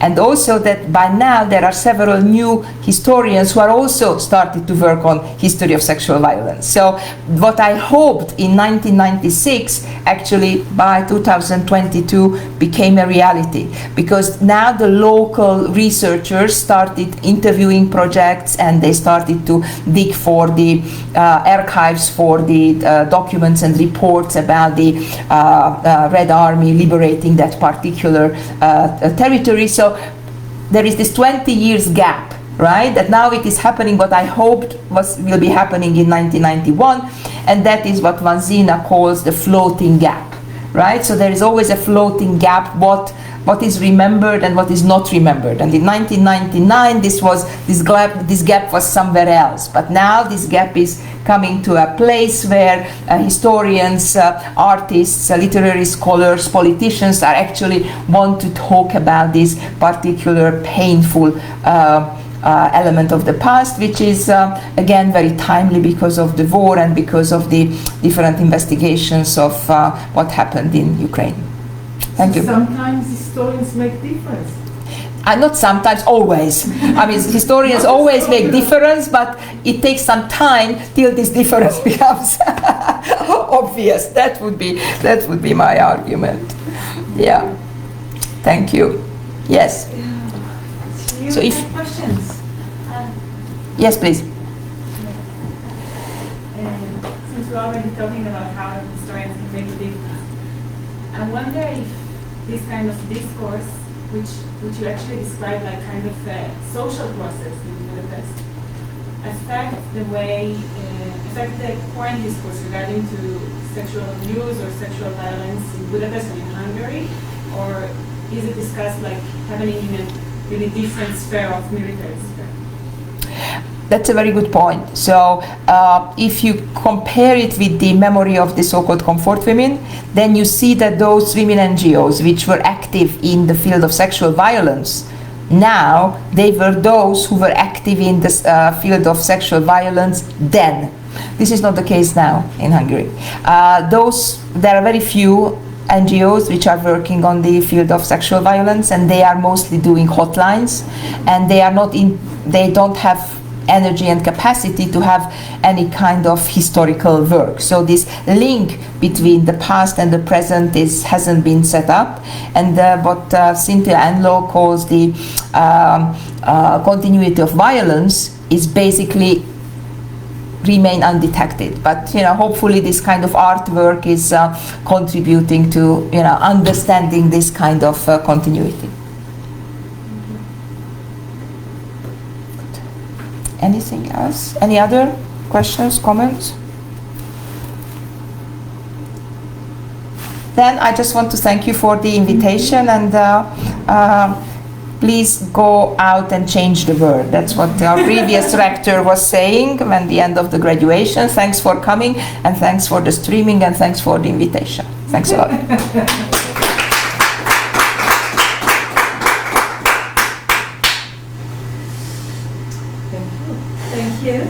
And also that by now there are several new historians who are also started to work on history of sexual violence. So what I hoped in 1996 actually by 2022 became a reality, because now the local researchers started interviewing projects and they started to dig for the archives for the documents and reports about the Red Army liberating that particular territory. So there is this 20 years gap, right? That now it is happening what I hoped will be happening in 1991, and that is what Vanzina calls the floating gap, right? So there is always a floating gap, what is remembered and what is not remembered. And in 1999, this gap was somewhere else. But now this gap is coming to a place where historians, artists, literary scholars, politicians are actually want to talk about this particular painful element of the past, which is again very timely because of the war and because of the different investigations of what happened in Ukraine. Thank you. Sometimes historians make difference. Not sometimes, always. I mean, historians always make difference, but it takes some time till this difference becomes obvious. That would be my argument. Yeah. Thank you. Yes. You So if have questions. Yes, please. Since we're already talking about how historians can make a difference, I wonder if this kind of discourse, which you actually describe like kind of a social process in Budapest, affect the current discourse regarding to sexual abuse or sexual violence in Budapest and in Hungary, or is it discussed like happening in a really different sphere of military sphere? That's a very good point. So if you compare it with the memory of the so-called comfort women, then you see that those women NGOs which were active in the field of sexual violence, now they were those who were active in the field of sexual violence then. This is not the case now in Hungary. There are very few NGOs which are working on the field of sexual violence, and they are mostly doing hotlines, and they don't have energy and capacity to have any kind of historical work. So this link between the past and the present hasn't been set up, and what Cynthia Enloe calls the continuity of violence is basically remain undetected. But hopefully this kind of artwork is contributing to understanding this kind of continuity. Anything else? Any other questions, comments? Then I just want to thank you for the invitation, and please go out and change the world. That's what our previous rector was saying when the end of the graduation. Thanks for coming, and thanks for the streaming, and thanks for the invitation. Thanks a lot. Thank you.